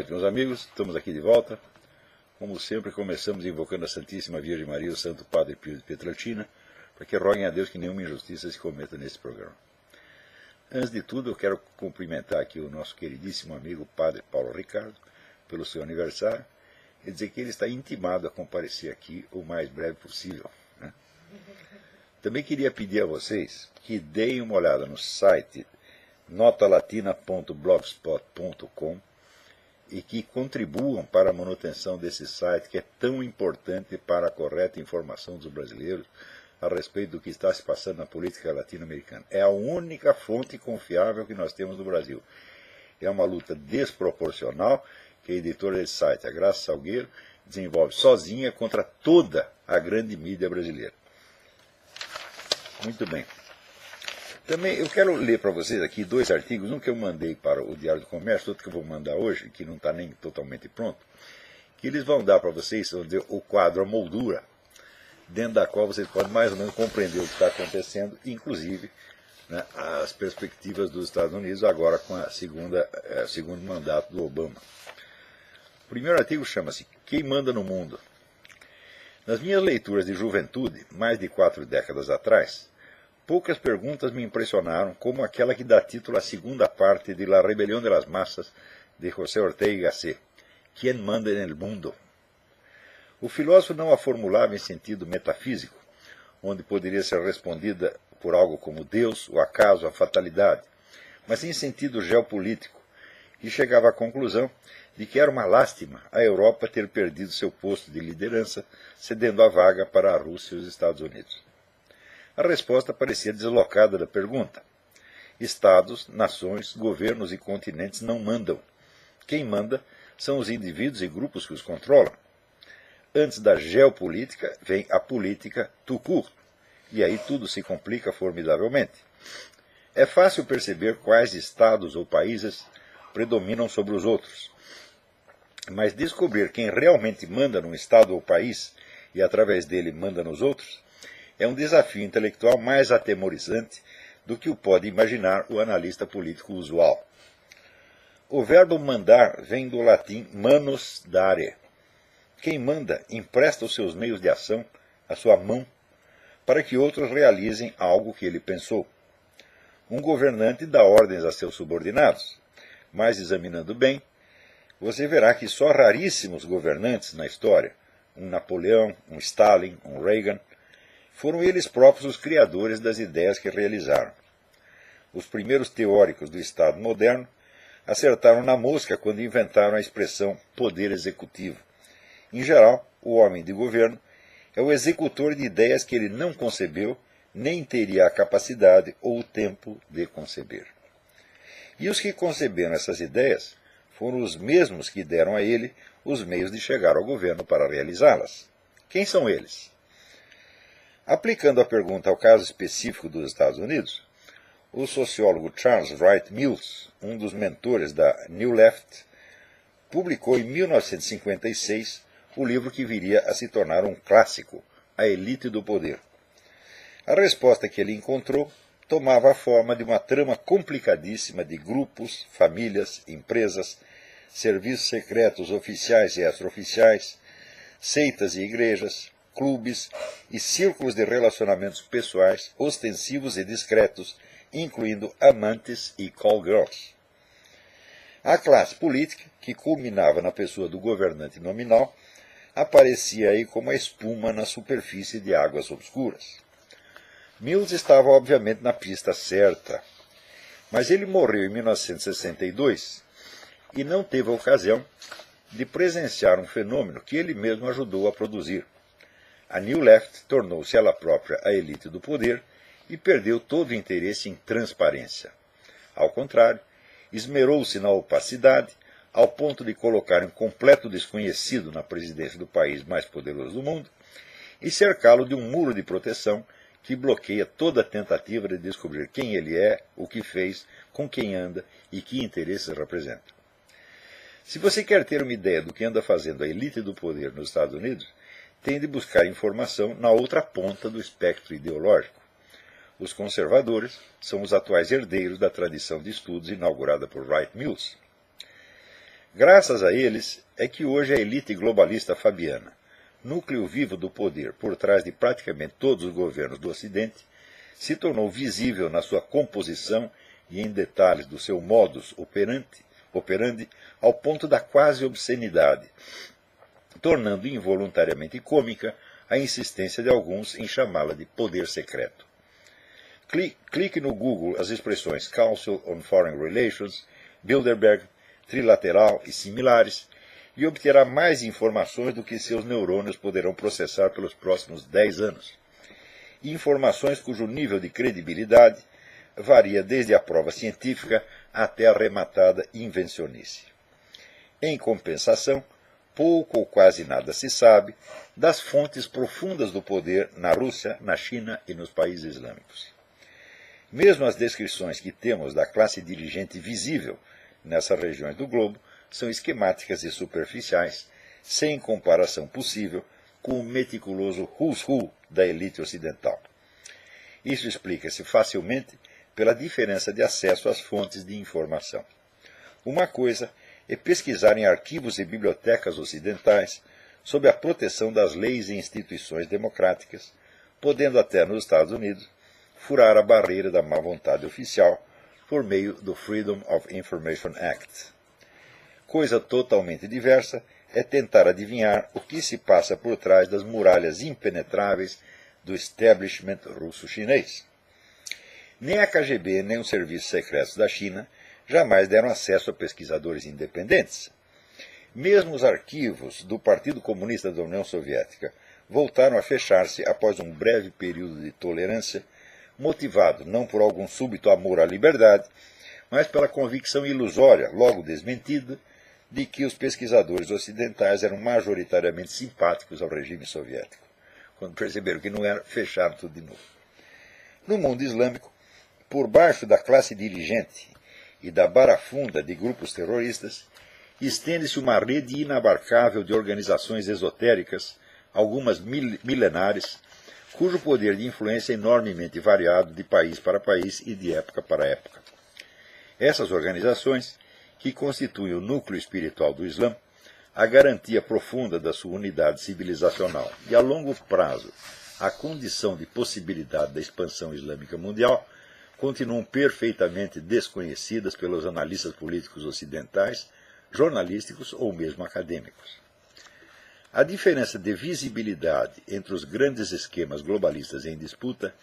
noite, meus amigos. Estamos aqui de volta. Como sempre, começamos invocando a Santíssima Virgem Maria e o Santo Padre Pio de Pietrelcina, para que roguem a Deus que nenhuma injustiça se cometa nesse programa. Antes de tudo, eu quero cumprimentar aqui o nosso queridíssimo amigo Padre Paulo Ricardo, pelo seu aniversário, e dizer que ele está intimado a comparecer aqui o mais breve possível, né? Também queria pedir a vocês que deem uma olhada no site notalatina.blogspot.com e que contribuam para a manutenção desse site, que é tão importante para a correta informação dos brasileiros a respeito do que está se passando na política latino-americana. É a única fonte confiável que nós temos no Brasil. É uma luta desproporcional que a editora desse site, a Graça Salgueiro, desenvolve sozinha contra toda a grande mídia brasileira. Muito bem. Também eu quero ler para vocês aqui dois artigos, um que eu mandei para o Diário do Comércio, outro que eu vou mandar hoje, que não está nem totalmente pronto, que eles vão dar para vocês, vão dizer, o quadro, a moldura, dentro da qual vocês podem mais ou menos compreender o que está acontecendo, inclusive, né, as perspectivas dos Estados Unidos agora com a segundo mandato do Obama. O primeiro artigo chama-se Quem Manda no Mundo? Nas minhas leituras de juventude, mais de 4 décadas atrás, poucas perguntas me impressionaram como aquela que dá título à segunda parte de La Rebelión de las Massas, de José Ortega y Gasset, Quem manda no mundo? O filósofo não a formulava em sentido metafísico, onde poderia ser respondida por algo como Deus, o acaso, a fatalidade, mas em sentido geopolítico, e chegava à conclusão de que era uma lástima a Europa ter perdido seu posto de liderança, cedendo a vaga para a Rússia e os Estados Unidos. A resposta parecia deslocada da pergunta. Estados, nações, governos e continentes não mandam. Quem manda são os indivíduos e grupos que os controlam. Antes da geopolítica vem a política tout court, e aí tudo se complica formidavelmente. É fácil perceber quais estados ou países predominam sobre os outros. Mas descobrir quem realmente manda num estado ou país e através dele manda nos outros é um desafio intelectual mais atemorizante do que o pode imaginar o analista político usual. O verbo mandar vem do latim manus dare. Quem manda empresta os seus meios de ação, a sua mão, para que outros realizem algo que ele pensou. Um governante dá ordens a seus subordinados, mas examinando bem, você verá que só raríssimos governantes na história, um Napoleão, um Stalin, um Reagan, foram eles próprios os criadores das ideias que realizaram. Os primeiros teóricos do Estado moderno acertaram na mosca quando inventaram a expressão poder executivo. Em geral, o homem de governo é o executor de ideias que ele não concebeu, nem teria a capacidade ou o tempo de conceber. E os que conceberam essas ideias foram os mesmos que deram a ele os meios de chegar ao governo para realizá-las. Quem são eles? Aplicando a pergunta ao caso específico dos Estados Unidos, o sociólogo Charles Wright Mills, um dos mentores da New Left, publicou em 1956 o livro que viria a se tornar um clássico, A Elite do Poder. A resposta que ele encontrou tomava a forma de uma trama complicadíssima de grupos, famílias, empresas, serviços secretos oficiais e extraoficiais, seitas e igrejas, clubes e círculos de relacionamentos pessoais ostensivos e discretos, incluindo amantes e call girls. A classe política, que culminava na pessoa do governante nominal, aparecia aí como a espuma na superfície de águas obscuras. Mills estava obviamente na pista certa, mas ele morreu em 1962 e não teve a ocasião de presenciar um fenômeno que ele mesmo ajudou a produzir. A New Left tornou-se ela própria a elite do poder e perdeu todo o interesse em transparência. Ao contrário, esmerou-se na opacidade, ao ponto de colocar um completo desconhecido na presidência do país mais poderoso do mundo e cercá-lo de um muro de proteção que bloqueia toda tentativa de descobrir quem ele é, o que fez, com quem anda e que interesses representa. Se você quer ter uma ideia do que anda fazendo a elite do poder nos Estados Unidos, tem de buscar informação na outra ponta do espectro ideológico. Os conservadores são os atuais herdeiros da tradição de estudos inaugurada por Wright Mills. Graças a eles é que hoje a elite globalista fabiana, núcleo vivo do poder por trás de praticamente todos os governos do Ocidente, se tornou visível na sua composição e em detalhes do seu modus operandi ao ponto da quase obscenidade, tornando involuntariamente cômica a insistência de alguns em chamá-la de poder secreto. Clique no Google as expressões Council on Foreign Relations, Bilderberg, trilateral e similares, e obterá mais informações do que seus neurônios poderão processar pelos próximos 10 anos. Informações cujo nível de credibilidade varia desde a prova científica até a arrematada invencionice. Em compensação, pouco ou quase nada se sabe das fontes profundas do poder na Rússia, na China e nos países islâmicos. Mesmo as descrições que temos da classe dirigente visível nessas regiões do globo são esquemáticas e superficiais, sem comparação possível com o meticuloso who's who da elite ocidental. Isso explica-se facilmente pela diferença de acesso às fontes de informação. Uma coisa é pesquisar em arquivos e bibliotecas ocidentais sob a proteção das leis e instituições democráticas, podendo até nos Estados Unidos furar a barreira da má vontade oficial por meio do Freedom of Information Act. Coisa totalmente diversa é tentar adivinhar o que se passa por trás das muralhas impenetráveis do establishment russo-chinês. Nem a KGB nem os serviços secretos da China jamais deram acesso a pesquisadores independentes. Mesmo os arquivos do Partido Comunista da União Soviética voltaram a fechar-se após um breve período de tolerância, motivado não por algum súbito amor à liberdade, mas pela convicção ilusória, logo desmentida, de que os pesquisadores ocidentais eram majoritariamente simpáticos ao regime soviético. Quando perceberam que não era, fecharam tudo de novo. No mundo islâmico, por baixo da classe dirigente e da barafunda de grupos terroristas, estende-se uma rede inabarcável de organizações esotéricas, algumas milenares, cujo poder de influência é enormemente variado de país para país e de época para época. Essas organizações, que constituem o núcleo espiritual do Islã, a garantia profunda da sua unidade civilizacional e, a longo prazo, a condição de possibilidade da expansão islâmica mundial, continuam perfeitamente desconhecidas pelos analistas políticos ocidentais, jornalísticos ou mesmo acadêmicos. A diferença de visibilidade entre os grandes esquemas globalistas em disputa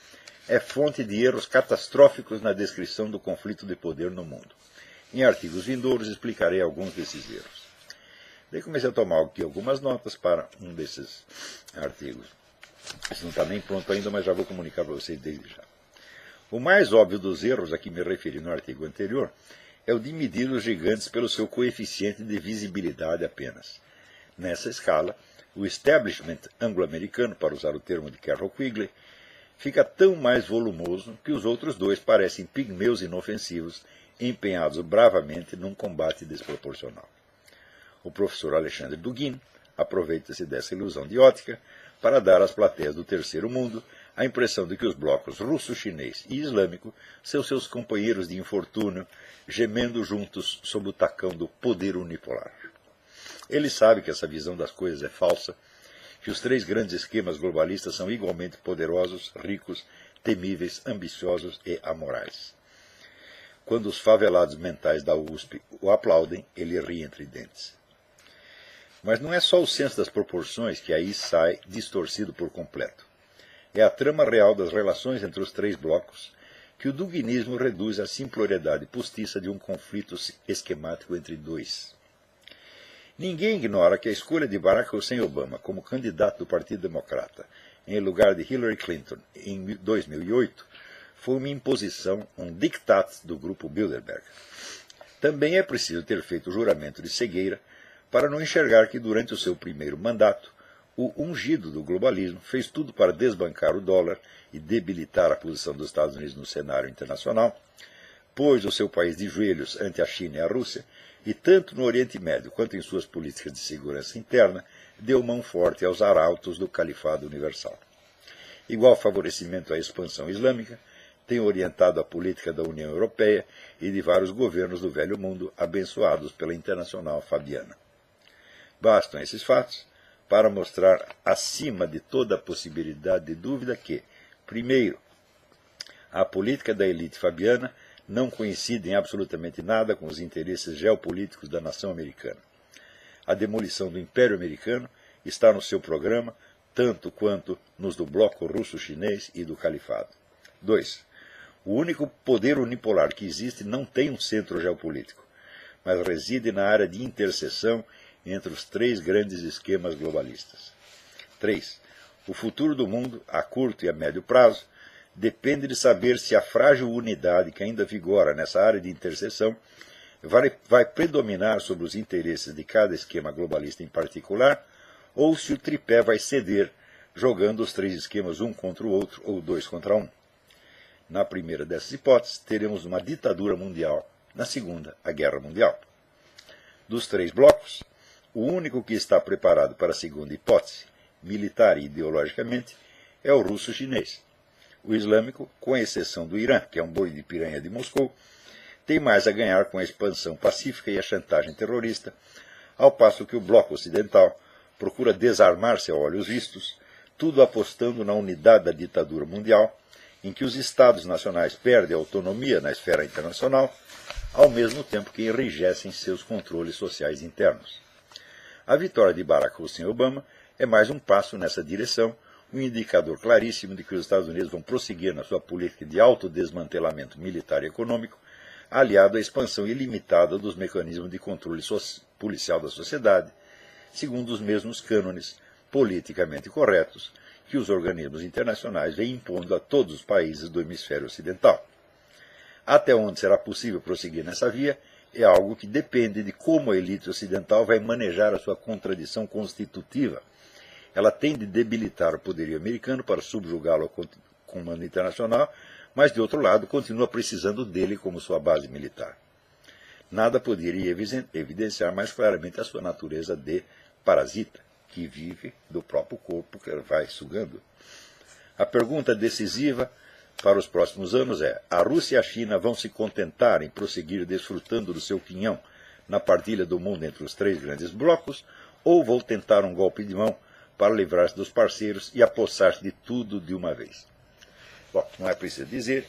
é fonte de erros catastróficos na descrição do conflito de poder no mundo. Em artigos vindouros explicarei alguns desses erros. Daí comecei a tomar aqui algumas notas para um desses artigos. Isso não está nem pronto ainda, mas já vou comunicar para vocês desde já. O mais óbvio dos erros a que me referi no artigo anterior é o de medir os gigantes pelo seu coeficiente de visibilidade apenas. Nessa escala, o establishment anglo-americano, para usar o termo de Carroll Quigley, fica tão mais volumoso que os outros dois parecem pigmeus inofensivos, empenhados bravamente num combate desproporcional. O professor Alexandre Dugin aproveita-se dessa ilusão de ótica para dar às plateias do terceiro mundo a impressão de que os blocos russo, chinês e islâmico são seus companheiros de infortúnio, gemendo juntos sob o tacão do poder unipolar. Ele sabe que essa visão das coisas é falsa, que os três grandes esquemas globalistas são igualmente poderosos, ricos, temíveis, ambiciosos e amorais. Quando os favelados mentais da USP o aplaudem, ele ri entre dentes. Mas não é só o senso das proporções que aí sai distorcido por completo. É a trama real das relações entre os três blocos que o duginismo reduz à simploriedade postiça de um conflito esquemático entre dois. Ninguém ignora que a escolha de Barack Hussein Obama como candidato do Partido Democrata em lugar de Hillary Clinton em 2008 foi uma imposição, um diktat do grupo Bilderberg. Também é preciso ter feito o juramento de cegueira para não enxergar que durante o seu primeiro mandato o ungido do globalismo fez tudo para desbancar o dólar e debilitar a posição dos Estados Unidos no cenário internacional, pôs o seu país de joelhos ante a China e a Rússia, e tanto no Oriente Médio quanto em suas políticas de segurança interna, deu mão forte aos arautos do Califado Universal. Igual favorecimento à expansão islâmica tem orientado a política da União Europeia e de vários governos do Velho Mundo abençoados pela Internacional Fabiana. Bastam esses fatos para mostrar, acima de toda a possibilidade de dúvida, que, primeiro, a política da elite fabiana não coincide em absolutamente nada com os interesses geopolíticos da nação americana. A demolição do Império Americano está no seu programa, tanto quanto nos do bloco russo-chinês e do califado. 2. O único poder unipolar que existe não tem um centro geopolítico, mas reside na área de interseção entre os três grandes esquemas globalistas. 3. O futuro do mundo, a curto e a médio prazo, depende de saber se a frágil unidade que ainda vigora nessa área de interseção vai predominar sobre os interesses de cada esquema globalista em particular, ou se o tripé vai ceder, jogando os três esquemas um contra o outro ou dois contra um. Na primeira dessas hipóteses, teremos uma ditadura mundial, na segunda, a Guerra Mundial. Dos três blocos, o único que está preparado para a segunda hipótese, militar e ideologicamente, é o russo-chinês. O islâmico, com exceção do Irã, que é um boi de piranha de Moscou, tem mais a ganhar com a expansão pacífica e a chantagem terrorista, ao passo que o bloco ocidental procura desarmar-se a olhos vistos, tudo apostando na unidade da ditadura mundial, em que os Estados nacionais perdem autonomia na esfera internacional, ao mesmo tempo que enrijecem seus controles sociais internos. A vitória de Barack Hussein Obama é mais um passo nessa direção, um indicador claríssimo de que os Estados Unidos vão prosseguir na sua política de autodesmantelamento militar e econômico, aliado à expansão ilimitada dos mecanismos de controle policial da sociedade, segundo os mesmos cânones politicamente corretos que os organismos internacionais vêm impondo a todos os países do hemisfério ocidental. Até onde será possível prosseguir nessa via é algo que depende de como a elite ocidental vai manejar a sua contradição constitutiva. Ela tem de debilitar o poderio americano para subjugá-lo ao comando internacional, mas, de outro lado, continua precisando dele como sua base militar. Nada poderia evidenciar mais claramente a sua natureza de parasita, que vive do próprio corpo que ela vai sugando. A pergunta decisiva para os próximos anos é: a Rússia e a China vão se contentar em prosseguir desfrutando do seu quinhão na partilha do mundo entre os três grandes blocos, ou vão tentar um golpe de mão para livrar-se dos parceiros e apossar-se de tudo de uma vez? Bom, não é preciso dizer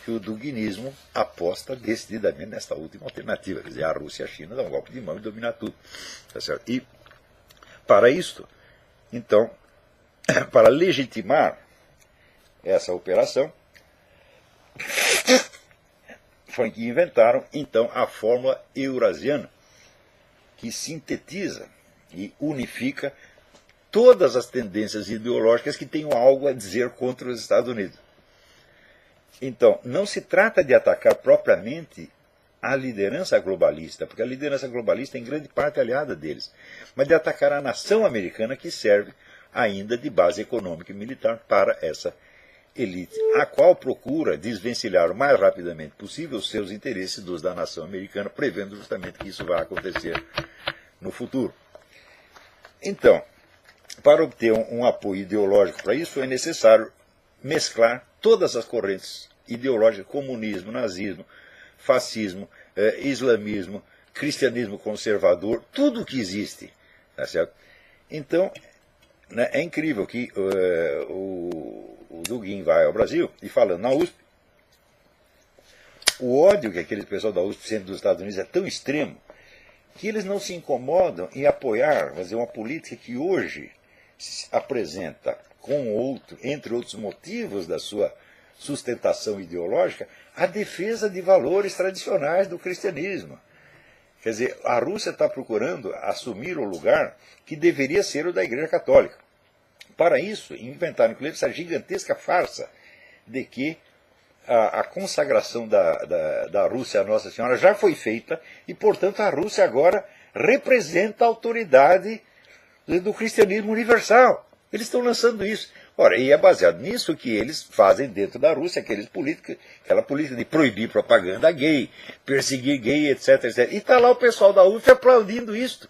que o duguinismo aposta decididamente nesta última alternativa, quer dizer, a Rússia e a China dão um golpe de mão e dominam tudo. Tá certo? E, para isto, então, para legitimar essa operação, foi que inventaram, então, a fórmula eurasiana, que sintetiza e unifica todas as tendências ideológicas que tenham algo a dizer contra os Estados Unidos. Então, não se trata de atacar propriamente a liderança globalista, porque a liderança globalista é em grande parte aliada deles, mas de atacar a nação americana, que serve ainda de base econômica e militar para essa elite, a qual procura desvencilhar o mais rapidamente possível os seus interesses dos da nação americana, prevendo justamente que isso vai acontecer no futuro. Então, para obter um apoio ideológico para isso, é necessário mesclar todas as correntes ideológicas: comunismo, nazismo, fascismo, islamismo, cristianismo conservador, tudo o que existe. Tá certo? Então, né, é incrível que o Dugin vai ao Brasil e falando na USP, o ódio que aquele pessoal da USP sente dos Estados Unidos é tão extremo que eles não se incomodam em apoiar, fazer uma política que hoje se apresenta entre outros motivos da sua sustentação ideológica, a defesa de valores tradicionais do cristianismo. Quer dizer, a Rússia está procurando assumir o lugar que deveria ser o da Igreja Católica. Para isso, inventaram inclusive essa gigantesca farsa de que a consagração da Rússia à Nossa Senhora já foi feita e, portanto, a Rússia agora representa a autoridade do cristianismo universal. Eles estão lançando isso. Ora, e é baseado nisso que eles fazem dentro da Rússia aquela política de proibir propaganda gay, perseguir gay, etc, etc. E está lá o pessoal da UF aplaudindo isso.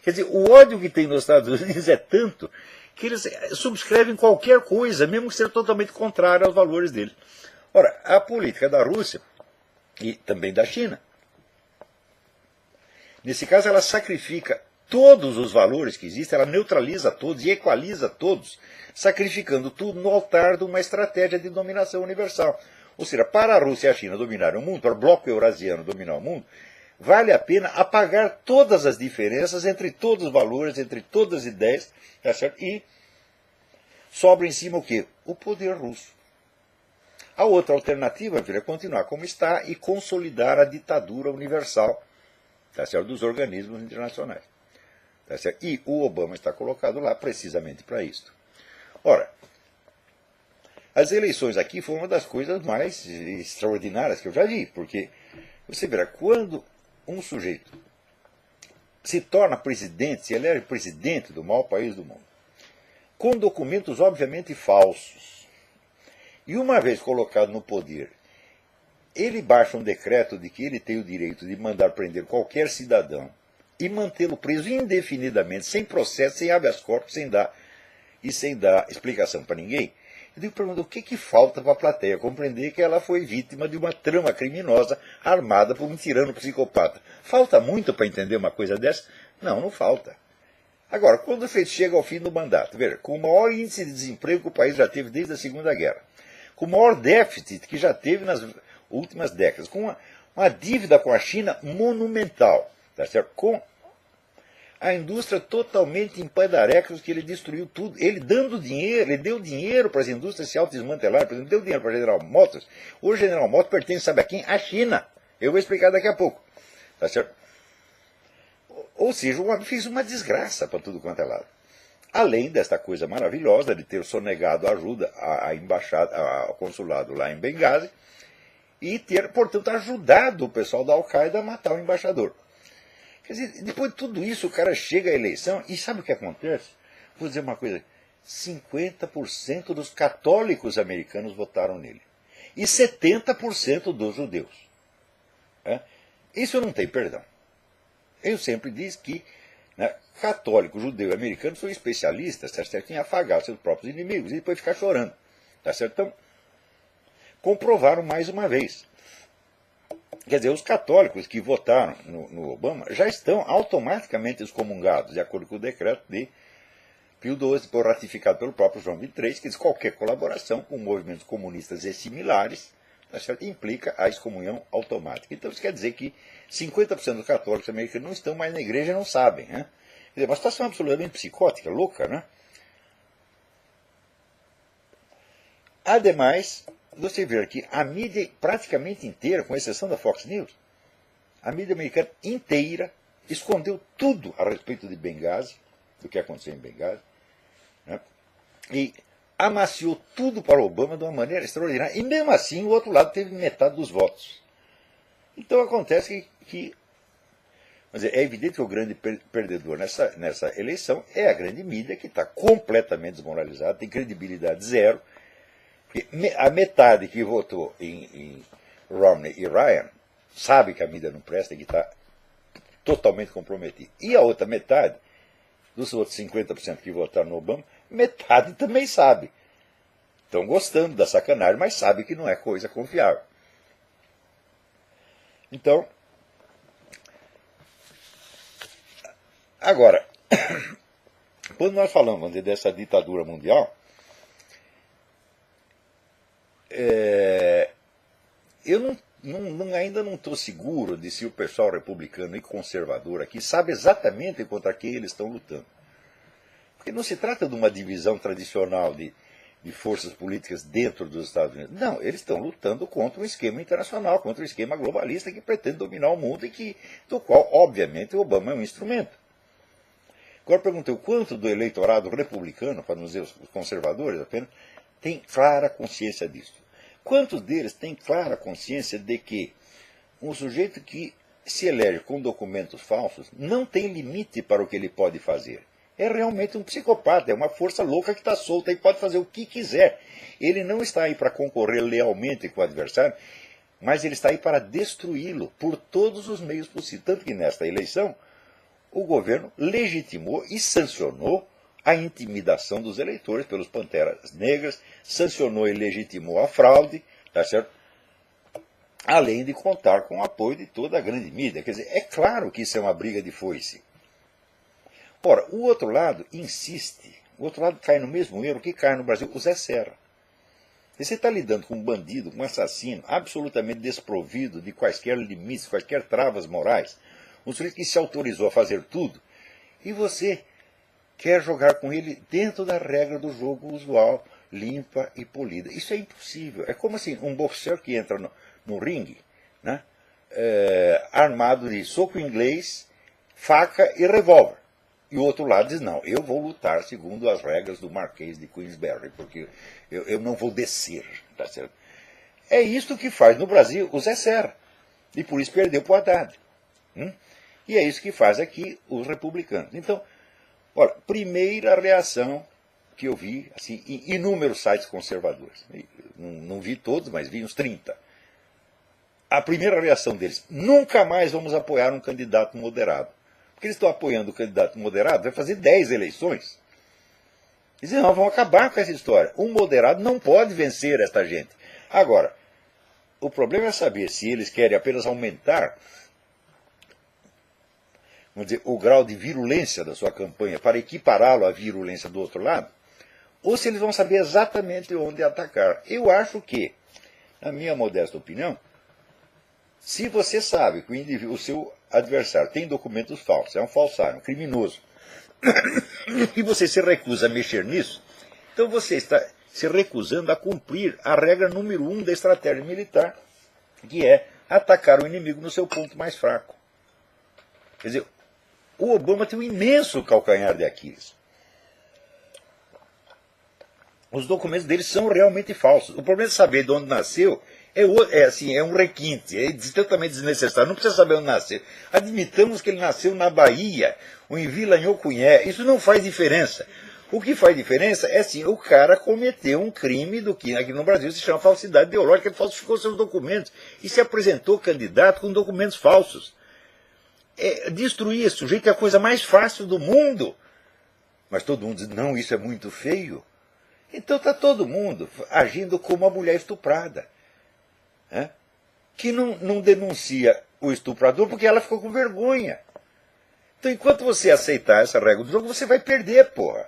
Quer dizer, o ódio que tem nos Estados Unidos é tanto que eles subscrevem qualquer coisa, mesmo que seja totalmente contrário aos valores deles. Ora, a política da Rússia e também da China, nesse caso ela sacrifica todos os valores que existem, ela neutraliza todos e equaliza todos, sacrificando tudo no altar de uma estratégia de dominação universal. Ou seja, para a Rússia e a China dominarem o mundo, para o bloco eurasiano dominar o mundo, vale a pena apagar todas as diferenças entre todos os valores, entre todas as ideias, tá certo? E sobra em cima o quê? O poder russo. A outra alternativa é continuar como está e consolidar a ditadura universal, tá certo? Dos organismos internacionais. Tá certo? E o Obama está colocado lá precisamente para isso. Ora, as eleições aqui foram uma das coisas mais extraordinárias que eu já vi, porque você verá, quando um sujeito se torna presidente, se elege presidente do maior país do mundo, com documentos obviamente falsos, e uma vez colocado no poder, ele baixa um decreto de que ele tem o direito de mandar prender qualquer cidadão e mantê-lo preso indefinidamente, sem processo, sem habeas corpus, sem dar explicação para ninguém. Eu digo para o que falta para a plateia compreender que ela foi vítima de uma trama criminosa armada por um tirano psicopata. Falta muito para entender uma coisa dessa? Não, não falta. Agora, quando chega ao fim do mandato, veja, com o maior índice de desemprego que o país já teve desde a Segunda Guerra, com o maior déficit que já teve nas últimas décadas, com uma dívida com a China monumental, tá certo? Com a indústria totalmente em pandarecos, que ele destruiu tudo. Ele dando dinheiro, ele deu dinheiro para as indústrias se autodesmantelarem, por exemplo, deu dinheiro para a General Motors. Hoje a General Motors pertence, sabe a quem? À China. Eu vou explicar daqui a pouco. Tá certo? Ou seja, o homem fez uma desgraça para tudo quanto é lado. Além desta coisa maravilhosa de ter sonegado ajuda à embaixada, ao consulado lá em Benghazi, e ter, portanto, ajudado o pessoal da Al-Qaeda a matar o embaixador. Quer dizer, depois de tudo isso, o cara chega à eleição e sabe o que acontece? Vou dizer uma coisa, 50% dos católicos americanos votaram nele. E 70% dos judeus. Isso não tem perdão. Eu sempre disse que católico, judeu e americano são especialistas, tá certo, em afagar seus próprios inimigos e depois ficar chorando. Tá certo? Então, comprovaram mais uma vez. Quer dizer, os católicos que votaram no Obama já estão automaticamente excomungados, de acordo com o decreto de Pio XII, ratificado pelo próprio João XXIII, que diz que qualquer colaboração com movimentos comunistas e similares, tá certo, implica a excomunhão automática. Então isso quer dizer que 50% dos católicos americanos não estão mais na igreja e não sabem. Né? Quer dizer, uma situação absolutamente psicótica, louca, né? Ademais, você vê aqui a mídia praticamente inteira, com exceção da Fox News, a mídia americana inteira escondeu tudo a respeito de Benghazi, do que aconteceu em Benghazi, né? E amaciou tudo para o Obama de uma maneira extraordinária. E mesmo assim o outro lado teve metade dos votos. Então acontece que quer dizer, é evidente que o grande perdedor nessa eleição é a grande mídia, que está completamente desmoralizada, tem credibilidade zero. A metade que votou em Romney e Ryan sabe que a mídia não presta e que está totalmente comprometida. E a outra metade, dos outros 50% que votaram no Obama, metade também sabe. Estão gostando da sacanagem, mas sabe que não é coisa confiável. Então, agora, quando nós falamos dessa ditadura mundial, eu ainda não estou seguro de se o pessoal republicano e conservador aqui sabe exatamente contra quem eles estão lutando. Porque não se trata de uma divisão tradicional de forças políticas dentro dos Estados Unidos. Não, eles estão lutando contra um esquema internacional, contra um esquema globalista que pretende dominar o mundo e do qual, obviamente, o Obama é um instrumento. Agora perguntei o quanto do eleitorado republicano, para não dizer os conservadores apenas, tem clara consciência disso. Quantos deles têm clara consciência de que um sujeito que se elege com documentos falsos não tem limite para o que ele pode fazer? É realmente um psicopata, é uma força louca que está solta e pode fazer o que quiser. Ele não está aí para concorrer lealmente com o adversário, mas ele está aí para destruí-lo por todos os meios possíveis. Tanto que nesta eleição, o governo legitimou e sancionou a intimidação dos eleitores pelos Panteras Negras, sancionou e legitimou a fraude, tá certo? Além de contar com o apoio de toda a grande mídia. Quer dizer, é claro que isso é uma briga de foice. Ora, o outro lado insiste, o outro lado cai no mesmo erro que cai no Brasil, o Zé Serra. Você está lidando com um bandido, com um assassino, absolutamente desprovido de quaisquer limites, quaisquer travas morais, um sujeito que se autorizou a fazer tudo, e você quer jogar com ele dentro da regra do jogo usual, limpa e polida. Isso é impossível. É como assim, um boxeador que entra no ringue, né, armado de soco inglês, faca e revólver. E o outro lado diz, não, eu vou lutar segundo as regras do Marquês de Queensberry, porque eu não vou descer. Tá certo? É isso que faz no Brasil o Zé Serra. E por isso perdeu para o Haddad. E é isso que faz aqui os republicanos. Então, olha, primeira reação que eu vi, assim, em inúmeros sites conservadores. Não vi todos, mas vi uns 30. A primeira reação deles, nunca mais vamos apoiar um candidato moderado. Porque eles estão apoiando o candidato moderado, vai fazer 10 eleições. Eles dizem, não, vão acabar com essa história. Um moderado não pode vencer esta gente. Agora, o problema é saber se eles querem apenas aumentar, vamos dizer, o grau de virulência da sua campanha para equipará-lo à virulência do outro lado, ou se eles vão saber exatamente onde atacar. Eu acho que, na minha modesta opinião, se você sabe que o seu adversário tem documentos falsos, é um falsário, um criminoso, e você se recusa a mexer nisso, então você está se recusando a cumprir a regra número 1 da estratégia militar, que é atacar o inimigo no seu ponto mais fraco. Quer dizer, o Obama tem um imenso calcanhar de Aquiles. Os documentos dele são realmente falsos. O problema de saber de onde nasceu é um requinte, é totalmente desnecessário. Não precisa saber onde nasceu. Admitamos que ele nasceu na Bahia, ou em Vila Nhocuné. Isso não faz diferença. O que faz diferença é assim, o cara cometeu um crime do que aqui no Brasil se chama falsidade ideológica, ele falsificou seus documentos e se apresentou candidato com documentos falsos. Destruir esse sujeito é a coisa mais fácil do mundo. Mas todo mundo diz, não, isso é muito feio. Então está todo mundo agindo como a mulher estuprada, que não denuncia o estuprador porque ela ficou com vergonha. Então, enquanto você aceitar essa regra do jogo, você vai perder, porra.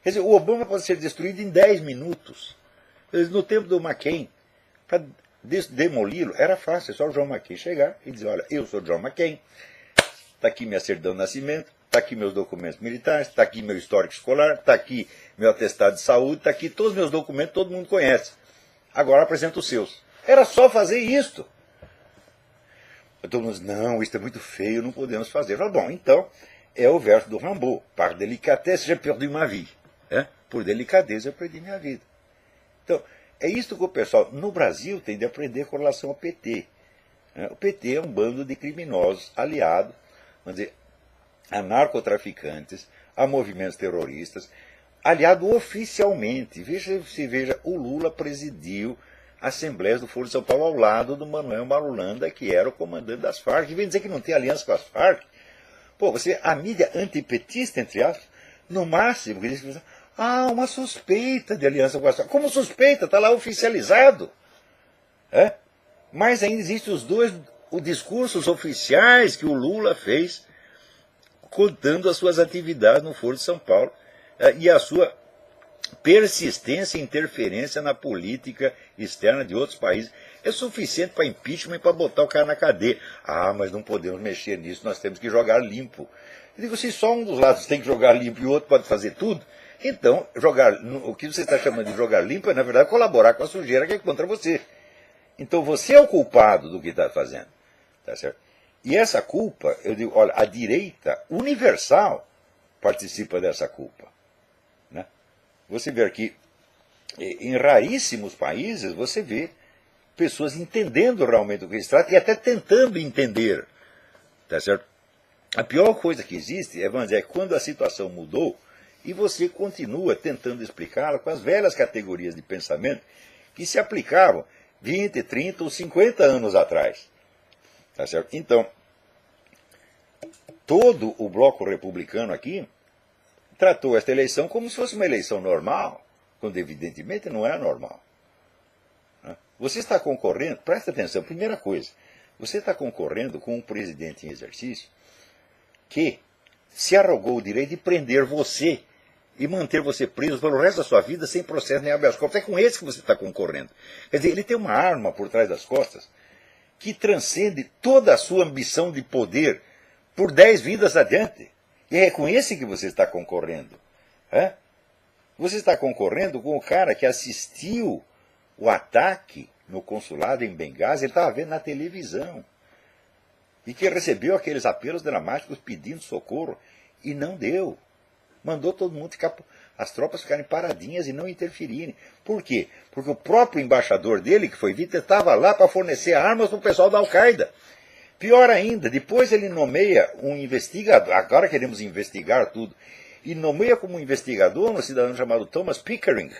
Quer dizer, o Obama pode ser destruído em 10 minutos. No tempo do McCain, para demoli-lo, era fácil, é só o John McCain chegar e dizer, olha, eu sou John McCain, está aqui minha certidão de nascimento, está aqui meus documentos militares, está aqui meu histórico escolar, está aqui meu atestado de saúde, está aqui todos os meus documentos, todo mundo conhece. Agora apresenta os seus. Era só fazer isto. Todo mundo diz, não, isso é muito feio, não podemos fazer. Falo, bom, então, é o verso do Rimbaud. Par délicatesse, j'ai perdu ma vie. Por delicadeza, eu perdi minha vida. Então, é isso que o pessoal, no Brasil, tem de aprender com relação ao PT. O PT é um bando de criminosos aliados, vamos dizer, a narcotraficantes, a movimentos terroristas, aliado oficialmente. Veja, o Lula presidiu a Assembleia do Foro de São Paulo ao lado do Manuel Marulanda, que era o comandante das Farc. E vem dizer que não tem aliança com as Farc. Pô, a mídia antipetista, entre aspas, no máximo, que diz, uma suspeita de aliança com as Farc. Como suspeita? Está lá oficializado. Mas ainda existem os discursos oficiais que o Lula fez, contando as suas atividades no Foro de São Paulo e a sua persistência e interferência na política externa de outros países. É suficiente para impeachment e para botar o cara na cadeia. Mas não podemos mexer nisso, nós temos que jogar limpo. Eu digo, se só um dos lados tem que jogar limpo e o outro pode fazer tudo, então o que você está chamando de jogar limpo é, na verdade, colaborar com a sujeira que é contra você. Então você é o culpado do que está fazendo. Tá certo? E essa culpa, eu digo, olha, a direita universal participa dessa culpa. Você vê aqui, em raríssimos países, você vê pessoas entendendo realmente o que se trata e até tentando entender. Tá certo? A pior coisa que existe é quando a situação mudou e você continua tentando explicá-la com as velhas categorias de pensamento que se aplicavam 20, 30 ou 50 anos atrás. Tá certo? Então, todo o bloco republicano aqui tratou esta eleição como se fosse uma eleição normal, quando evidentemente não é normal. Você está concorrendo, presta atenção, primeira coisa, você está concorrendo com um presidente em exercício que se arrogou o direito de prender você e manter você preso pelo resto da sua vida sem processo nem habeas corpus. É com esse que você está concorrendo. Quer dizer, ele tem uma arma por trás das costas que transcende toda a sua ambição de poder por 10 vidas adiante. E é com esse que você está concorrendo. É? Você está concorrendo com o cara que assistiu o ataque no consulado em Benghazi, ele estava vendo na televisão. E que recebeu aqueles apelos dramáticos pedindo socorro e não deu. Mandou todo mundo ficar, as tropas ficarem paradinhas e não interferirem. Por quê? Porque o próprio embaixador dele, que foi vítima, estava lá para fornecer armas para o pessoal da Al-Qaeda. Pior ainda, depois ele nomeia um investigador, agora queremos investigar tudo, e nomeia como investigador um cidadão chamado Thomas Pickering,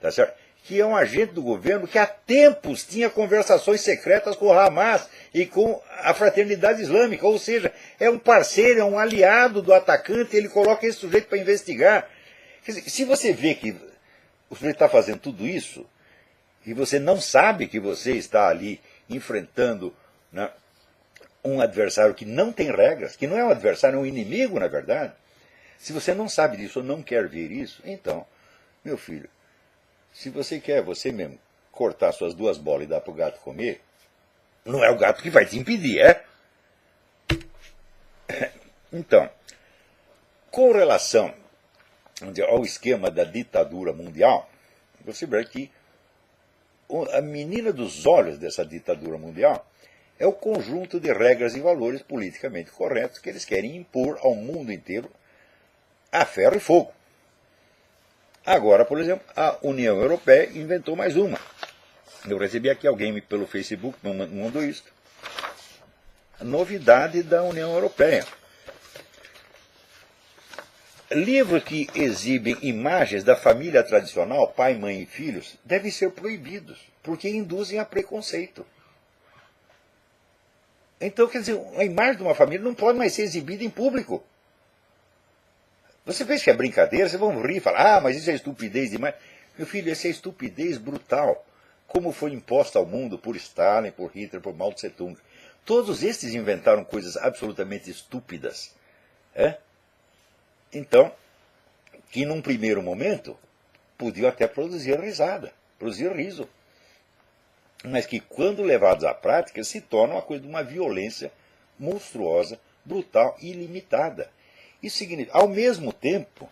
tá certo? Que é um agente do governo que há tempos tinha conversações secretas com o Hamas e com a Fraternidade Islâmica, ou seja, é um parceiro, é um aliado do atacante, e ele coloca esse sujeito para investigar. Quer dizer, se você vê que o sujeito está fazendo tudo isso, e você não sabe que você está ali enfrentando, né, um adversário que não tem regras, que não é um adversário, é um inimigo, na verdade, se você não sabe disso ou não quer ver isso, então, meu filho, se você quer você mesmo cortar suas 2 bolas e dar para o gato comer, não é o gato que vai te impedir, é? Então, com relação ao esquema da ditadura mundial, você vê que a menina dos olhos dessa ditadura mundial é o conjunto de regras e valores politicamente corretos que eles querem impor ao mundo inteiro a ferro e fogo. Agora, por exemplo, a União Europeia inventou mais uma. Eu recebi aqui alguém pelo Facebook, me mandou isso. A novidade da União Europeia. Livros que exibem imagens da família tradicional, pai, mãe e filhos, devem ser proibidos, porque induzem a preconceito. Então, quer dizer, a imagem de uma família não pode mais ser exibida em público. Você pensa que é brincadeira, vocês vão rir e falar, mas isso é estupidez demais. Meu filho, essa é estupidez brutal, como foi imposta ao mundo por Stalin, por Hitler, por Mao Tse-tung. Todos estes inventaram coisas absolutamente estúpidas. É? Então, que num primeiro momento podiam até produzir risada, produzir riso. Mas que quando levados à prática se tornam uma coisa de uma violência monstruosa, brutal e ilimitada. Isso significa, ao mesmo tempo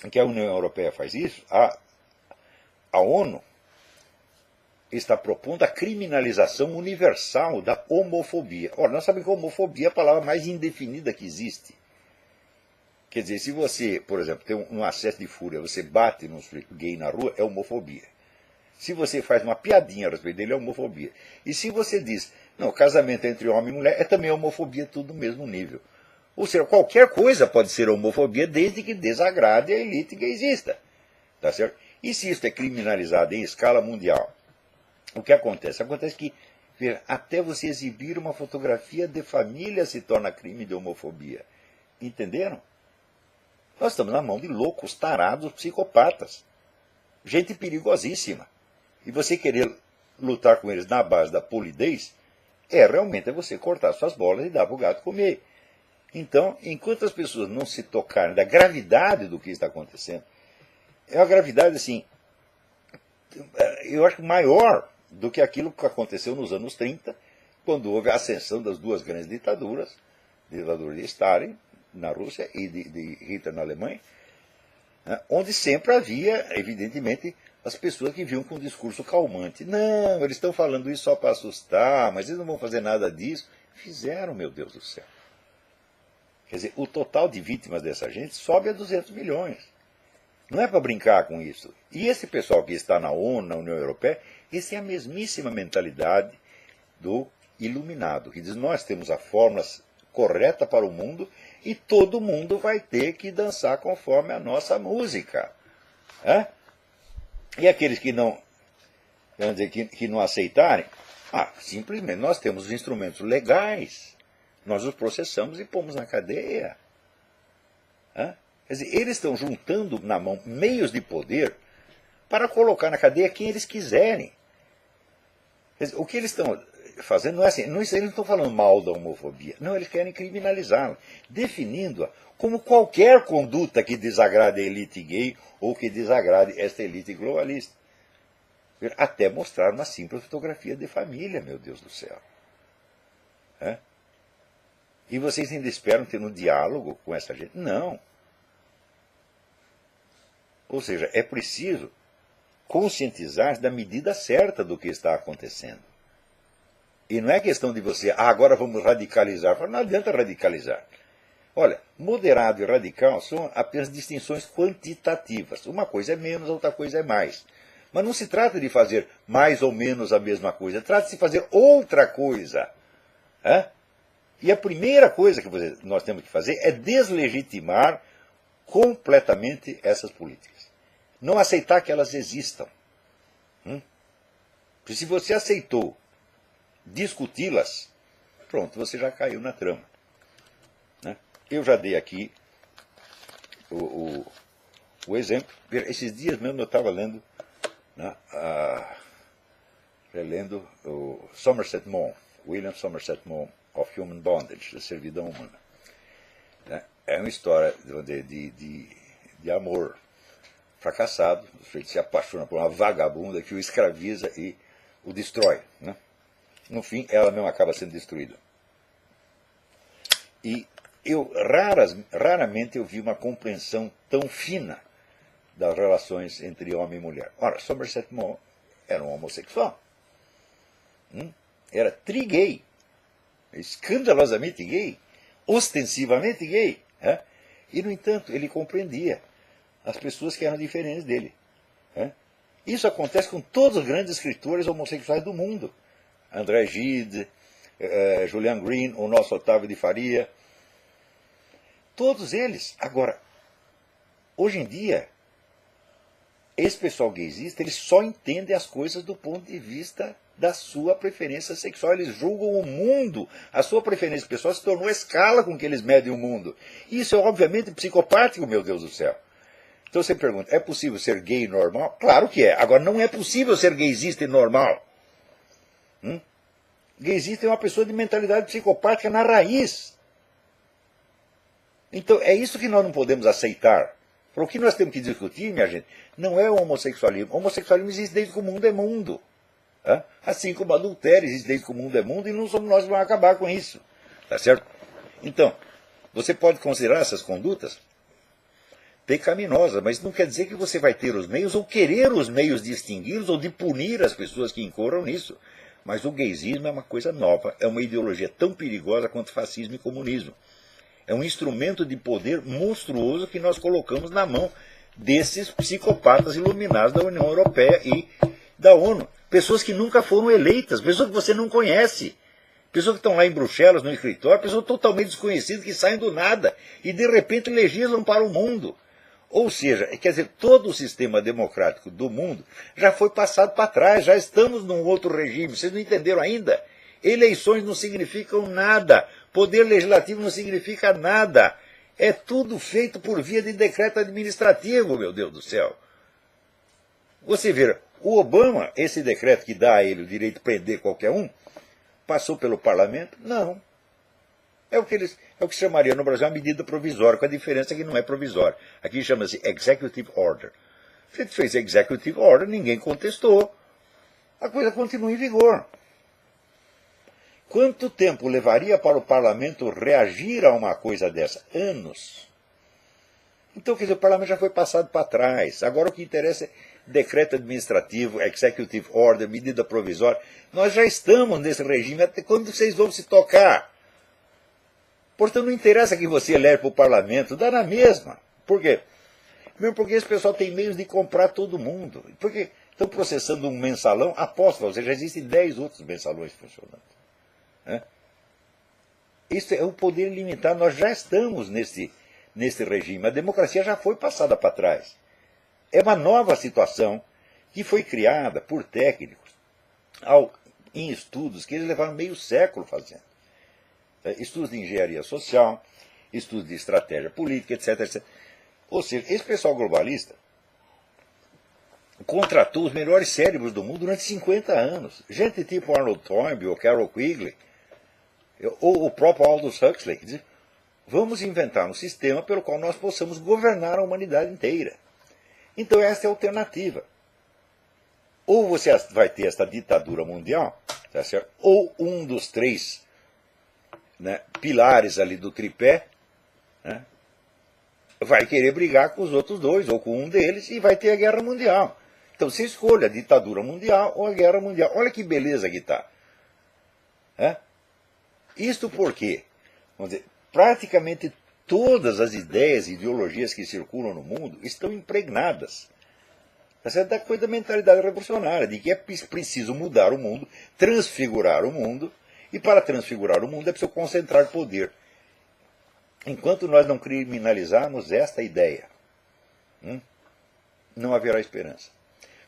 que a União Europeia faz isso, a ONU está propondo a criminalização universal da homofobia. Ora, nós sabemos que homofobia é a palavra mais indefinida que existe. Quer dizer, se você, por exemplo, tem um acesso de fúria, você bate num sujeito gay na rua, é homofobia. Se você faz uma piadinha a respeito dele, é homofobia. E se você diz, não, casamento entre homem e mulher, é também homofobia, tudo no mesmo nível. Ou seja, qualquer coisa pode ser homofobia desde que desagrade a elite gaysista. Tá certo? E se isso é criminalizado em escala mundial, o que acontece? Acontece que até você exibir uma fotografia de família se torna crime de homofobia. Entenderam? Nós estamos na mão de loucos, tarados, psicopatas. Gente perigosíssima. E você querer lutar com eles na base da polidez, realmente você cortar suas bolas e dar para o gato comer. Então, enquanto as pessoas não se tocarem da gravidade do que está acontecendo, é uma gravidade, assim, eu acho maior do que aquilo que aconteceu nos anos 30, quando houve a ascensão das 2 grandes ditaduras, a ditadura de Stalin na Rússia e de Hitler na Alemanha, né, onde sempre havia, evidentemente, as pessoas que vinham com um discurso calmante. Não, eles estão falando isso só para assustar, mas eles não vão fazer nada disso. Fizeram, meu Deus do céu. Quer dizer, o total de vítimas dessa gente sobe a 200 milhões. Não é para brincar com isso. E esse pessoal que está na ONU, na União Europeia, esse é a mesmíssima mentalidade do iluminado, que diz, nós temos a fórmula correta para o mundo e todo mundo vai ter que dançar conforme a nossa música. É? E aqueles que não, quer dizer, que não aceitarem, simplesmente nós temos os instrumentos legais, nós os processamos e pomos na cadeia. Quer dizer, eles estão juntando na mão meios de poder para colocar na cadeia quem eles quiserem. Quer dizer, o que eles estão fazendo não é assim, eles não estão falando mal da homofobia, não, eles querem criminalizá-la, definindo-a como qualquer conduta que desagrade a elite gay ou que desagrade esta elite globalista. Até mostrar uma simples fotografia de família, meu Deus do céu. É? E vocês ainda esperam ter um diálogo com essa gente? Não. Ou seja, é preciso conscientizar da medida certa do que está acontecendo. E não é questão de você, agora vamos radicalizar. Não adianta radicalizar. Olha, moderado e radical são apenas distinções quantitativas. Uma coisa é menos, outra coisa é mais. Mas não se trata de fazer mais ou menos a mesma coisa, trata-se de fazer outra coisa. É? E a primeira coisa que nós temos que fazer é deslegitimar completamente essas políticas. Não aceitar que elas existam. Porque se você aceitou discuti-las, pronto, você já caiu na trama. Né? Eu já dei aqui o exemplo. Esses dias mesmo eu estava lendo, né, relendo o Somerset Maugham, William Somerset Maugham, of Human Bondage, da servidão humana. Né? É uma história de amor fracassado, o sujeito se apaixona por uma vagabunda que o escraviza e o destrói. Né? No fim, ela mesma acaba sendo destruída. E raramente eu vi uma compreensão tão fina das relações entre homem e mulher. Ora, Somerset Maugham era um homossexual. Era tri-gay. Escandalosamente gay. Ostensivamente gay. E, no entanto, ele compreendia as pessoas que eram diferentes dele. Isso acontece com todos os grandes escritores homossexuais do mundo. André Gide, Julian Green, o nosso Otávio de Faria. Todos eles. Agora, hoje em dia, esse pessoal gaysista, eles só entendem as coisas do ponto de vista da sua preferência sexual. Eles julgam o mundo. A sua preferência pessoal se tornou a escala com que eles medem o mundo. Isso é obviamente psicopático, meu Deus do céu. Então você pergunta, é possível ser gay normal? Claro que é. Agora, não é possível ser gaysista e normal. Gaysista é uma pessoa de mentalidade psicopática na raiz. Então, é isso que nós não podemos aceitar. O que nós temos que discutir, minha gente, não é o homossexualismo. O homossexualismo existe desde que o mundo é mundo. Assim como o adultério existe desde que o mundo é mundo, e não somos nós que vamos acabar com isso. Tá certo? Então, você pode considerar essas condutas pecaminosas, mas não quer dizer que você vai ter os meios ou querer os meios de extingui-los ou de punir as pessoas que incorram nisso. Mas o gaysismo é uma coisa nova, é uma ideologia tão perigosa quanto fascismo e comunismo. É um instrumento de poder monstruoso que nós colocamos na mão desses psicopatas iluminados da União Europeia e da ONU. Pessoas que nunca foram eleitas, pessoas que você não conhece. Pessoas que estão lá em Bruxelas, no escritório, pessoas totalmente desconhecidas que saem do nada e de repente legislam para o mundo. Ou seja, quer dizer, todo o sistema democrático do mundo já foi passado para trás, já estamos num outro regime. Vocês não entenderam ainda? Eleições não significam nada. Poder legislativo não significa nada. É tudo feito por via de decreto administrativo, meu Deus do céu. Você vê, o Obama, esse decreto que dá a ele o direito de prender qualquer um, passou pelo parlamento? Não. É o que se chamaria no Brasil uma medida provisória, com a diferença que não é provisória. Aqui chama-se Executive Order. Se fez Executive Order, ninguém contestou. A coisa continua em vigor. Quanto tempo levaria para o parlamento reagir a uma coisa dessa? Anos. Então, quer dizer, o parlamento já foi passado para trás. Agora o que interessa é decreto administrativo, Executive Order, medida provisória. Nós já estamos nesse regime. Até quando vocês vão se tocar? Portanto, não interessa que você leve para o parlamento, dá na mesma. Por quê? Mesmo porque esse pessoal tem meios de comprar todo mundo. Porque estão processando um mensalão, aposto, ou seja, já existem 10 outros mensalões funcionando. Isso é o poder limitado, nós já estamos nesse regime. A democracia já foi passada para trás. É uma nova situação que foi criada por técnicos em estudos que eles levaram meio século fazendo. Estudos de engenharia social, estudos de estratégia política, etc, etc. Ou seja, esse pessoal globalista, contratou os melhores cérebros do mundo durante 50 anos. Gente tipo Arnold Toynbee ou Carol Quigley, ou o próprio Aldous Huxley, que diz, vamos inventar um sistema pelo qual nós possamos governar a humanidade inteira. Então esta é a alternativa. Ou você vai ter esta ditadura mundial, tá certo? Ou um dos três, né, pilares ali do tripé, né, vai querer brigar com os outros dois, ou com um deles, e vai ter a guerra mundial. Então você escolhe a ditadura mundial ou a guerra mundial. Olha que beleza que está. Isto porque, vamos dizer, praticamente todas as ideias e ideologias que circulam no mundo estão impregnadas da coisa da mentalidade revolucionária, de que é preciso mudar o mundo, transfigurar o mundo, e para transfigurar o mundo é preciso concentrar poder. Enquanto nós não criminalizarmos esta ideia, não haverá esperança.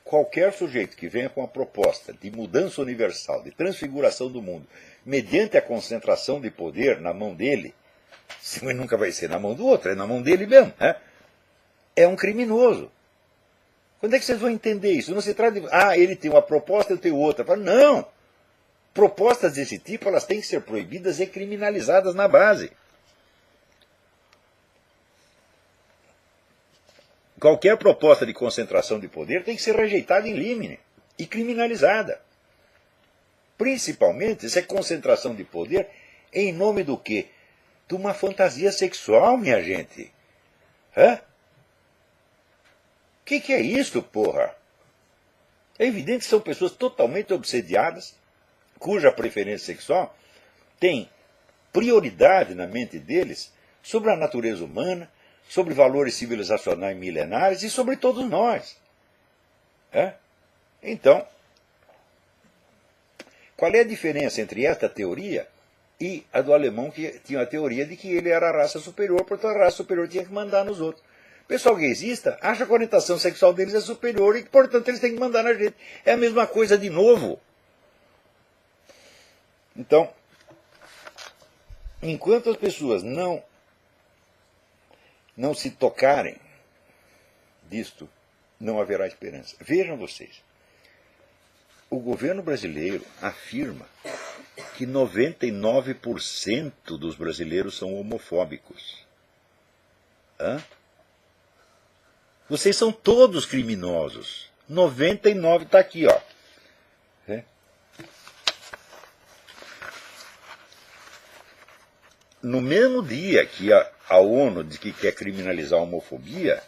Qualquer sujeito que venha com a proposta de mudança universal, de transfiguração do mundo, mediante a concentração de poder na mão dele, nunca vai ser na mão do outro, é na mão dele mesmo, é um criminoso. Quando é que vocês vão entender isso? Não se trata de, ele tem uma proposta, eu tenho outra. Não! Propostas desse tipo, elas têm que ser proibidas e criminalizadas na base. Qualquer proposta de concentração de poder tem que ser rejeitada em limine e criminalizada. Principalmente se é concentração de poder em nome do quê? De uma fantasia sexual, minha gente. O que é isso, porra? É evidente que são pessoas totalmente obsediadas, cuja preferência sexual tem prioridade na mente deles sobre a natureza humana, sobre valores civilizacionais milenares e sobre todos nós. Então, qual é a diferença entre esta teoria e a do alemão, que tinha a teoria de que ele era a raça superior, portanto a raça superior tinha que mandar nos outros? O pessoal gaysista acha que a orientação sexual deles é superior e, portanto, eles têm que mandar na gente. É a mesma coisa de novo. Então, enquanto as pessoas não se tocarem disto, não haverá esperança. Vejam vocês, o governo brasileiro afirma que 99% dos brasileiros são homofóbicos. Vocês são todos criminosos. 99 está aqui, ó. No mesmo dia que a ONU diz que quer criminalizar a homofobia,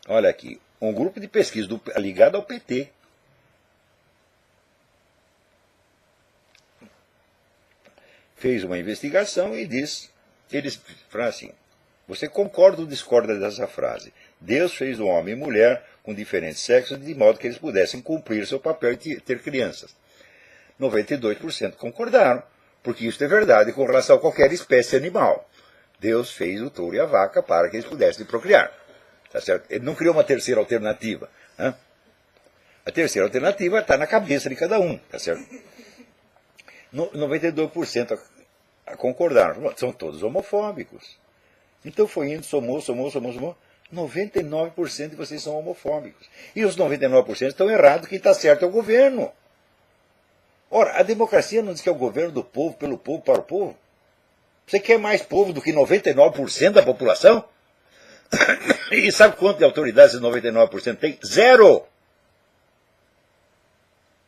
olha aqui, um grupo de pesquisa ligado ao PT fez uma investigação e diz, eles falam assim, você concorda ou discorda dessa frase? Deus fez o homem e mulher com diferentes sexos de modo que eles pudessem cumprir seu papel e ter crianças. 92% concordaram, porque isso é verdade com relação a qualquer espécie animal. Deus fez o touro e a vaca para que eles pudessem procriar. Tá certo? Ele não criou uma terceira alternativa. A terceira alternativa está na cabeça de cada um. Tá certo? 92% concordaram. São todos homofóbicos. Então foi indo, somou. 99% de vocês são homofóbicos. E os 99% estão errados, quem está certo é o governo. Ora, a democracia não diz que é o governo do povo, pelo povo, para o povo? Você quer mais povo do que 99% da população? E sabe quanto de autoridade esses 99% tem? Zero!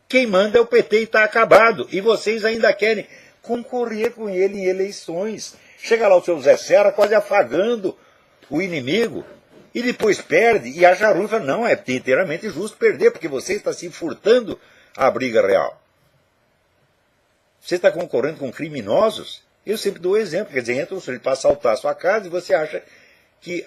Quem manda é o PT e está acabado. E vocês ainda querem concorrer com ele em eleições. Chega lá o seu Zé Serra quase afagando o inimigo. E depois perde e acha ruim. Fala, não, é inteiramente justo perder, porque você está se furtando à briga real. Você está concorrendo com criminosos? Eu sempre dou exemplo. Quer dizer, entra um sujeito para assaltar a sua casa e você acha que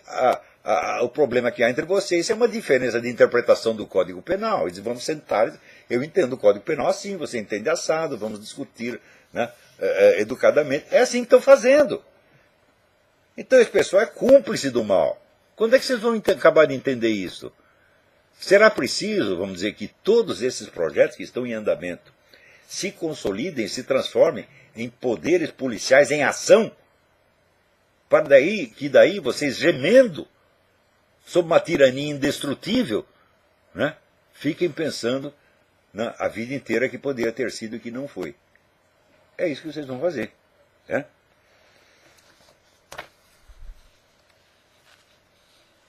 o problema que há entre vocês é uma diferença de interpretação do Código Penal. Eles vão sentar, eu entendo o Código Penal assim, você entende assado, vamos discutir, né, educadamente. É assim que estão fazendo. Então esse pessoal é cúmplice do mal. Quando é que vocês vão acabar de entender isso? Será preciso, vamos dizer, que todos esses projetos que estão em andamento se consolidem, se transformem em poderes policiais em ação, para que daí vocês gemendo sob uma tirania indestrutível, né, fiquem pensando a vida inteira que poderia ter sido e que não foi. É isso que vocês vão fazer. Né?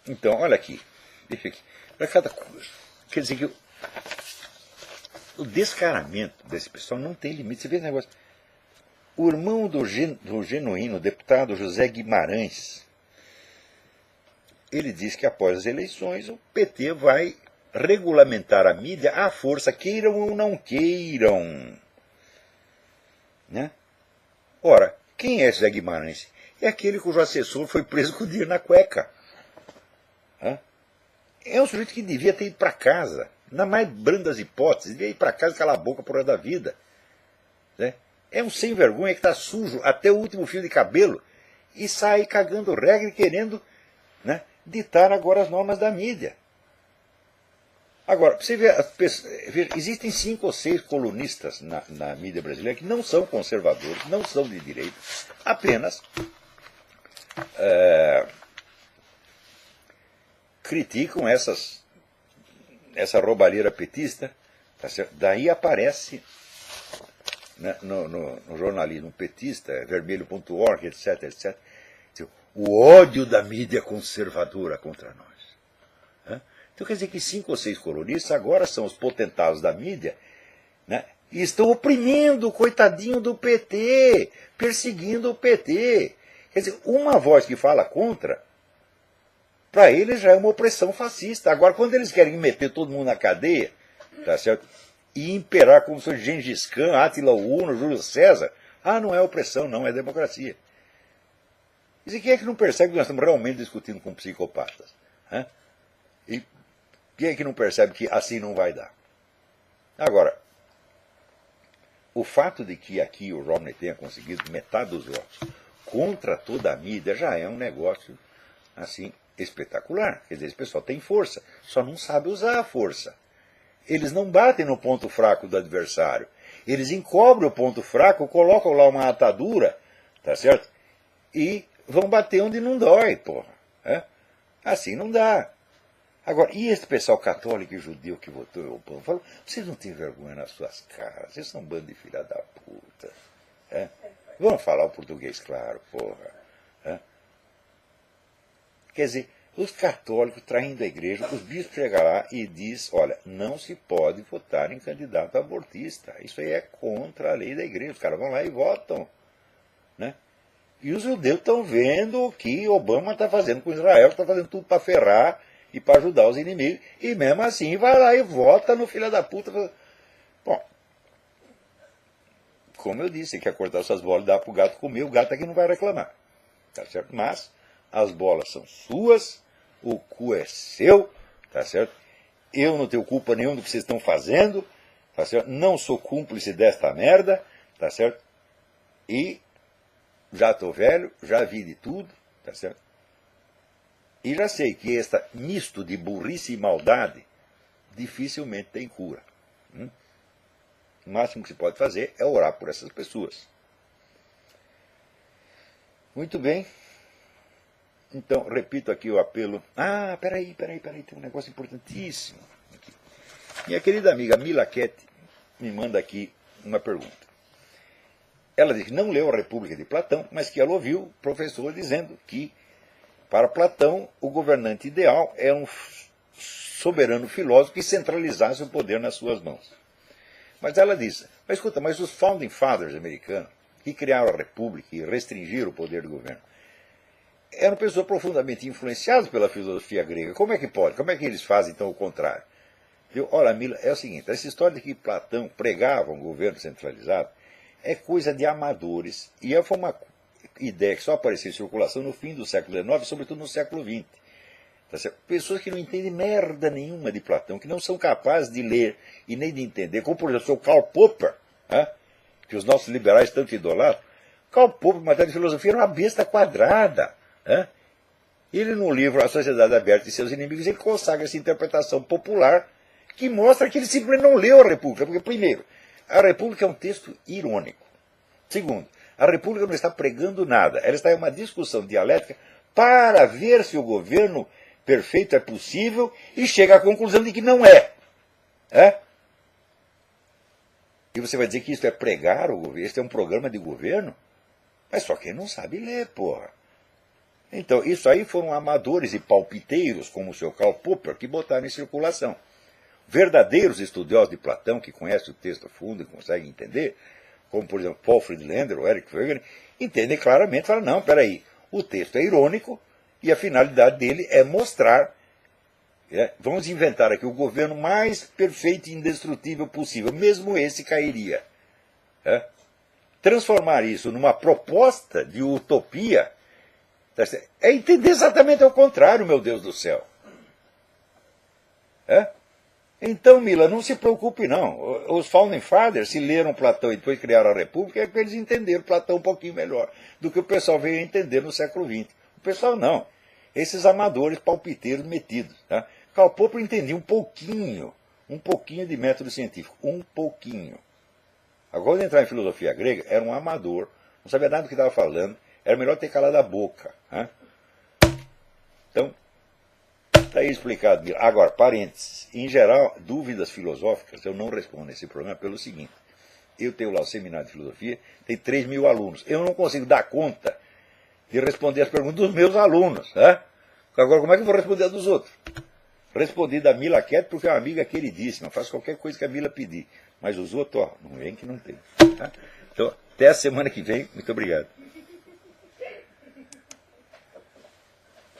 Então, olha aqui. Deixa aqui. Para cada coisa. Quer dizer que o descaramento desse pessoal não tem limite. Você vê esse negócio. O irmão do genuíno deputado José Guimarães, ele diz que após as eleições o PT vai regulamentar a mídia à força, queiram ou não queiram. Né? Ora, quem é José Guimarães? É aquele cujo assessor foi preso com o dinheiro na cueca. É um sujeito que devia ter ido para casa. Na mais brandas hipóteses, devia ir para casa e calar a boca por resto da vida. Né? É um sem vergonha que está sujo até o último fio de cabelo e sai cagando regra e querendo, né, ditar agora as normas da mídia. Agora, você vê, existem 5 ou 6 colunistas na mídia brasileira que não são conservadores, não são de direita, apenas criticam essa roubalheira petista. Tá certo? Daí aparece, né, no jornalismo petista, vermelho.org, etc., etc., o ódio da mídia conservadora contra nós. Então quer dizer que 5 ou 6 colunistas agora são os potentados da mídia, né, e estão oprimindo o coitadinho do PT, perseguindo o PT. Quer dizer, uma voz que fala contra, para eles já é uma opressão fascista. Agora, quando eles querem meter todo mundo na cadeia, tá certo, e imperar como se fosse Gengis Khan, Átila Uno, Júlio César, não é opressão, não, é democracia. E quem é que não percebe que nós estamos realmente discutindo com psicopatas? E quem é que não percebe que assim não vai dar? Agora, o fato de que aqui o Romney tenha conseguido metade dos votos contra toda a mídia já é um negócio assim espetacular. Quer dizer, esse pessoal tem força, só não sabe usar a força. Eles não batem no ponto fraco do adversário. Eles encobrem o ponto fraco, colocam lá uma atadura, tá certo? E vão bater onde não dói, porra. Assim não dá. Agora, e esse pessoal católico e judeu que votou em Obama? Falou, vocês não têm vergonha nas suas caras, vocês são um bando de filha da puta. Vamos falar o português claro, porra. Quer dizer, os católicos traindo a igreja, os bispos chegam lá e diz, olha, não se pode votar em candidato abortista. Isso aí é contra a lei da igreja. Os caras vão lá e votam. Né? E os judeus estão vendo o que Obama está fazendo com Israel, que está fazendo tudo para ferrar e para ajudar os inimigos, e mesmo assim vai lá e vota no filho da puta. Bom, como eu disse, quer cortar essas bolas e dar para o gato comer, o gato aqui não vai reclamar. Tá certo? Mas as bolas são suas, o cu é seu, tá certo? Eu não tenho culpa nenhuma do que vocês estão fazendo, tá certo? Não sou cúmplice desta merda, tá certo? E já estou velho, já vi de tudo, tá certo? E já sei que este misto de burrice e maldade dificilmente tem cura. O máximo que se pode fazer é orar por essas pessoas. Muito bem. Então, repito aqui o apelo. Peraí, tem um negócio importantíssimo aqui. Minha querida amiga Mila Ketty me manda aqui uma pergunta. Ela diz que não leu a República de Platão, mas que ela ouviu o professor dizendo que, para Platão, o governante ideal é um soberano filósofo que centralizasse o poder nas suas mãos. Mas ela diz, mas escuta, mas os Founding Fathers americanos, que criaram a República e restringiram o poder do governo, eram pessoas profundamente influenciadas pela filosofia grega. Como é que pode? Como é que eles fazem, então, o contrário? Olha, Mila, é o seguinte, essa história de que Platão pregava um governo centralizado é coisa de amadores, e foi uma ideia que só apareceu em circulação no fim do século XIX, sobretudo no século XX. Tá, pessoas que não entendem merda nenhuma de Platão, que não são capazes de ler e nem de entender, como por exemplo o seu Karl Popper, que os nossos liberais tanto idolatram. Karl Popper, em matéria de filosofia, era uma besta quadrada. Ele, no livro A Sociedade Aberta e Seus Inimigos, ele consagra essa interpretação popular que mostra que ele simplesmente não leu a República. Porque, primeiro, a República é um texto irônico. Segundo, a República não está pregando nada. Ela está em uma discussão dialética para ver se o governo perfeito é possível e chega à conclusão de que não é. E você vai dizer que isso é pregar o governo, isso é um programa de governo? Mas só quem não sabe ler, porra. Então, isso aí foram amadores e palpiteiros, como o Sr. Karl Popper, que botaram em circulação. Verdadeiros estudiosos de Platão, que conhecem o texto a fundo e conseguem entender, como, por exemplo, Paul Friedlander ou Eric Wegener, entendem claramente, falam, não, peraí, o texto é irônico e a finalidade dele é mostrar, vamos inventar aqui o governo mais perfeito e indestrutível possível, mesmo esse cairia. Transformar isso numa proposta de utopia é entender exatamente ao contrário, meu Deus do céu. Então, Mila, não se preocupe não. Os Founding Fathers, se leram Platão e depois criaram a República, é que eles entenderam Platão um pouquinho melhor do que o pessoal veio a entender no século XX. O pessoal não. Esses amadores palpiteiros metidos. Karl Popper entendia um pouquinho de método científico. Um pouquinho. Agora, quando entrar em filosofia grega, era um amador, não sabia nada do que estava falando, era melhor ter calado a boca. Então, está aí explicado. Agora, parênteses. Em geral, dúvidas filosóficas, eu não respondo nesse programa pelo seguinte. Eu tenho lá o seminário de filosofia, tem 3.000 alunos. Eu não consigo dar conta de responder as perguntas dos meus alunos. Agora, como é que eu vou responder a dos outros? Respondi da Mila Quieto porque é uma amiga queridíssima, faz qualquer coisa que a Mila pedir. Mas os outros, não vem que não tem. Então, até a semana que vem. Muito obrigado.